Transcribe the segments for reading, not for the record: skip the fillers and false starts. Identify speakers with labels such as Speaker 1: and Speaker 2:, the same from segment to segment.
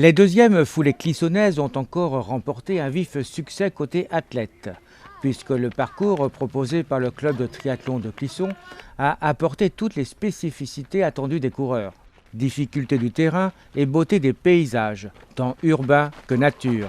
Speaker 1: Les deuxièmes foulées clissonnaises ont encore remporté un vif succès côté athlètes, puisque le parcours proposé par le club de triathlon de Clisson a apporté toutes les spécificités attendues des coureurs. Difficulté du terrain et beauté des paysages, tant urbains que nature.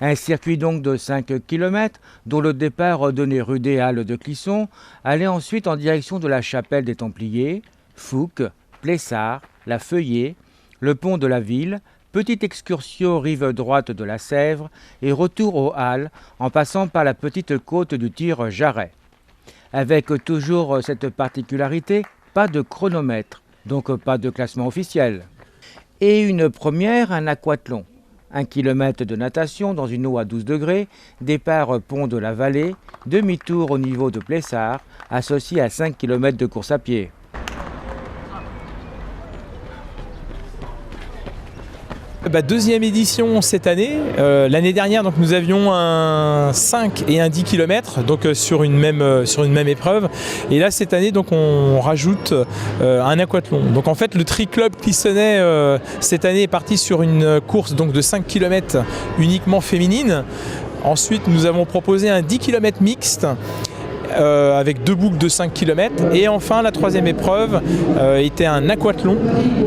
Speaker 1: Un circuit donc de 5 km, dont le départ donné rue des Halles de Clisson, allait ensuite en direction de la chapelle des Templiers, Fouques, Plessard, La Feuillée, le pont de la ville, petite excursion rive droite de la Sèvre et retour aux Halles en passant par la petite côte du Tir-Jarret. Avec toujours cette particularité, pas de chronomètre, donc pas de classement officiel. Et une première, un aquathlon. 1 km de natation dans une eau à 12 degrés, départ pont de la Vallée, demi-tour au niveau de Plessard, associé à 5 km de course à pied.
Speaker 2: Deuxième édition cette année. L'année dernière, donc, nous avions un 5 et un 10 km donc, sur une même épreuve. Et là, cette année, donc, on rajoute un aquathlon. Donc, en fait, le tri-club clissonnais cette année est parti sur une course donc, de 5 km uniquement féminine. Ensuite, nous avons proposé un 10 km mixte. Avec 2 boucles de 5 km. Et enfin, la troisième épreuve était un aquathlon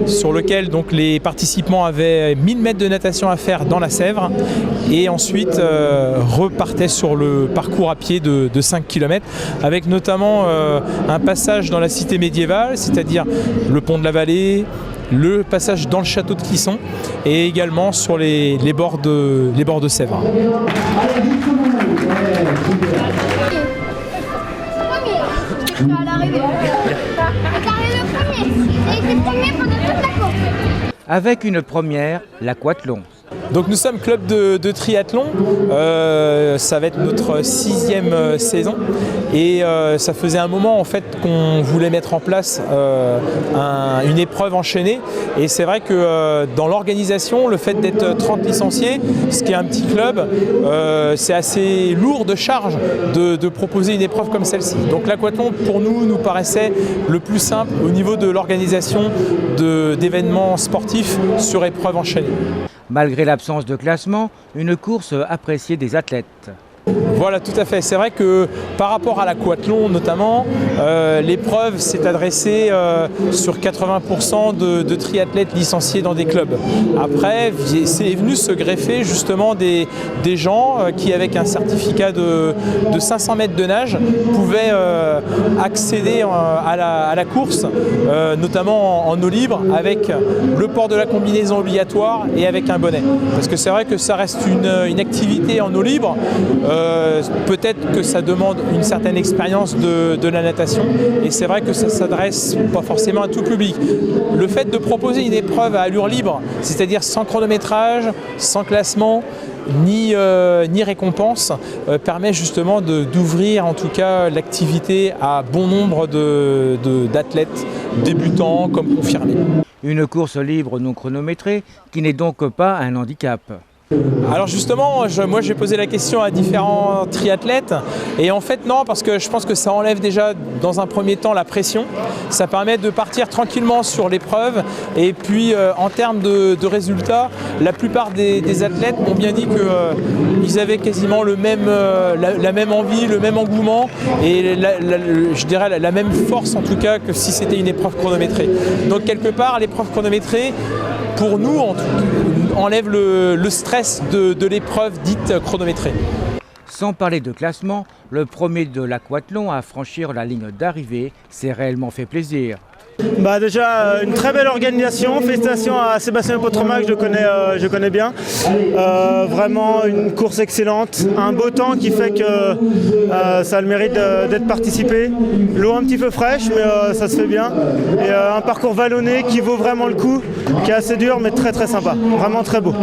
Speaker 2: sur lequel donc, les participants avaient 1000 mètres de natation à faire dans la Sèvre et ensuite repartaient sur le parcours à pied de 5 km avec notamment un passage dans la cité médiévale, c'est-à-dire le pont de la Vallée, le passage dans le château de Clisson et également sur les bords de Sèvre.
Speaker 1: Avec une première, l'aquathlon.
Speaker 2: Donc nous sommes club de triathlon, ça va être notre 6e saison et ça faisait un moment en fait qu'on voulait mettre en place une épreuve enchaînée et c'est vrai que dans l'organisation, le fait d'être 30 licenciés, ce qui est un petit club, c'est assez lourd de charge de proposer une épreuve comme celle-ci. Donc l'aquathlon pour nous paraissait le plus simple au niveau de l'organisation d'événements sportifs sur épreuve enchaînée.
Speaker 1: Malgré l'absence de classement, une course appréciée des athlètes.
Speaker 2: Voilà, tout à fait. C'est vrai que par rapport à l'aquathlon notamment, l'épreuve s'est adressée sur 80% de triathlètes licenciés dans des clubs. Après, c'est venu se greffer justement des gens qui, avec un certificat de 500 mètres de nage, pouvaient accéder à la course, notamment en eau libre, avec le port de la combinaison obligatoire et avec un bonnet. Parce que c'est vrai que ça reste une activité en eau libre. Peut-être que ça demande une certaine expérience de la natation et c'est vrai que ça ne s'adresse pas forcément à tout public. Le fait de proposer une épreuve à allure libre, c'est-à-dire sans chronométrage, sans classement, ni récompense, permet justement d'ouvrir en tout cas l'activité à bon nombre d'athlètes débutants comme confirmés.
Speaker 1: Une course libre non chronométrée qui n'est donc pas un handicap.
Speaker 2: Alors justement, moi j'ai posé la question à différents triathlètes et en fait non, parce que je pense que ça enlève déjà dans un premier temps la pression, ça permet de partir tranquillement sur l'épreuve et puis en termes de résultats, la plupart des athlètes m'ont bien dit qu'ils avaient quasiment la même envie, le même engouement et je dirais la même force en tout cas que si c'était une épreuve chronométrée. Donc quelque part l'épreuve chronométrée pour nous enlève le stress de l'épreuve dite chronométrée.
Speaker 1: Sans parler de classement, le premier de l'aquathlon à franchir la ligne d'arrivée s'est réellement fait plaisir.
Speaker 3: Déjà une très belle organisation, félicitations à Sébastien Potremac, je connais bien. Vraiment une course excellente, un beau temps qui fait que ça a le mérite d'être participé. L'eau un petit peu fraîche mais ça se fait bien. Et un parcours vallonné qui vaut vraiment le coup, qui est assez dur mais très très sympa, vraiment très beau.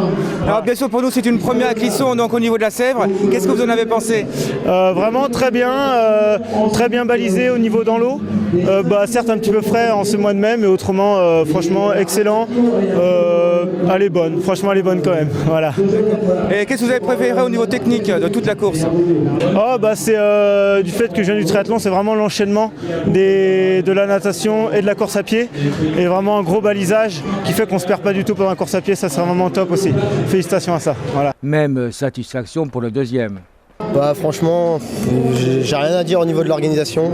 Speaker 4: Alors bien sûr pour nous c'est une première à Clisson donc au niveau de la Sèvre, qu'est-ce que vous en avez pensé?
Speaker 3: Vraiment très bien balisé au niveau dans l'eau, certes un petit peu frais en ce mois de mai, mais autrement, franchement, excellent. Elle est bonne, franchement, elle est bonne quand même. Voilà.
Speaker 4: Et qu'est-ce que vous avez préféré au niveau technique de toute la course?
Speaker 3: C'est du fait que je viens du triathlon, c'est vraiment l'enchaînement de la natation et de la course à pied. Et vraiment un gros balisage qui fait qu'on ne se perd pas du tout pendant la course à pied, ça sera vraiment top aussi. Félicitations à ça. Voilà.
Speaker 1: Même satisfaction pour le deuxième.
Speaker 5: Franchement, j'ai rien à dire au niveau de l'organisation.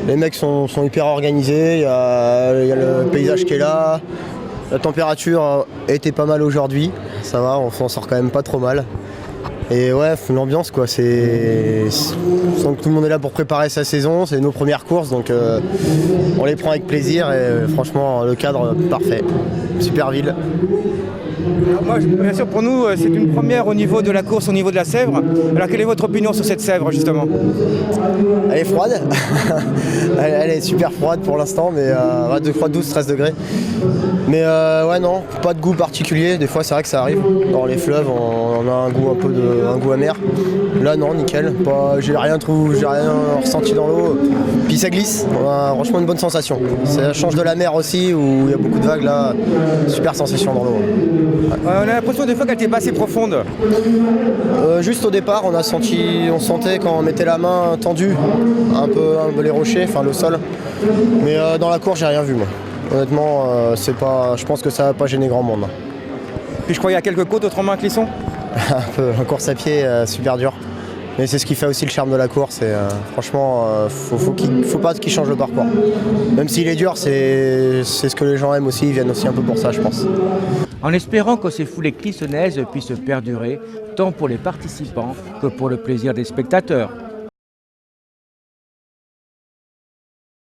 Speaker 5: Les mecs sont hyper organisés, il y a le paysage qui est là. La température était pas mal aujourd'hui, ça va, on s'en sort quand même pas trop mal. Et ouais, l'ambiance quoi, tout le monde est là pour préparer sa saison, c'est nos premières courses, donc on les prend avec plaisir et franchement le cadre parfait, super ville.
Speaker 4: Moi, bien sûr, pour nous, c'est une première au niveau de la course, au niveau de la Sèvre. Alors, quelle est votre opinion sur cette Sèvre, justement?
Speaker 5: Elle est froide, elle est super froide pour l'instant, mais 12-13 degrés. Mais ouais, non, pas de goût particulier. Des fois, c'est vrai que ça arrive. Dans les fleuves, on a un goût amer. Là, non, nickel. J'ai rien ressenti dans l'eau. Puis ça glisse. On a franchement une bonne sensation. Ça change de la mer aussi, où il y a beaucoup de vagues. Là, super sensation dans l'eau.
Speaker 4: On a l'impression des fois qu'elle n'était pas assez profonde.
Speaker 5: Juste au départ, on sentait quand on mettait la main tendue, un peu les rochers, enfin le sol. Mais dans la course, j'ai rien vu moi. Honnêtement, je pense que ça va pas gêner grand monde.
Speaker 4: Puis je crois qu'il y a quelques côtes autrement à Clisson.
Speaker 5: Un peu, en course à pied, super dur. Mais c'est ce qui fait aussi le charme de la course. Et franchement, faut pas qu'il change le parcours. Même s'il est dur, c'est ce que les gens aiment aussi. Ils viennent aussi un peu pour ça, je pense.
Speaker 1: En espérant que ces foulées clissonnaises puissent perdurer, tant pour les participants que pour le plaisir des spectateurs.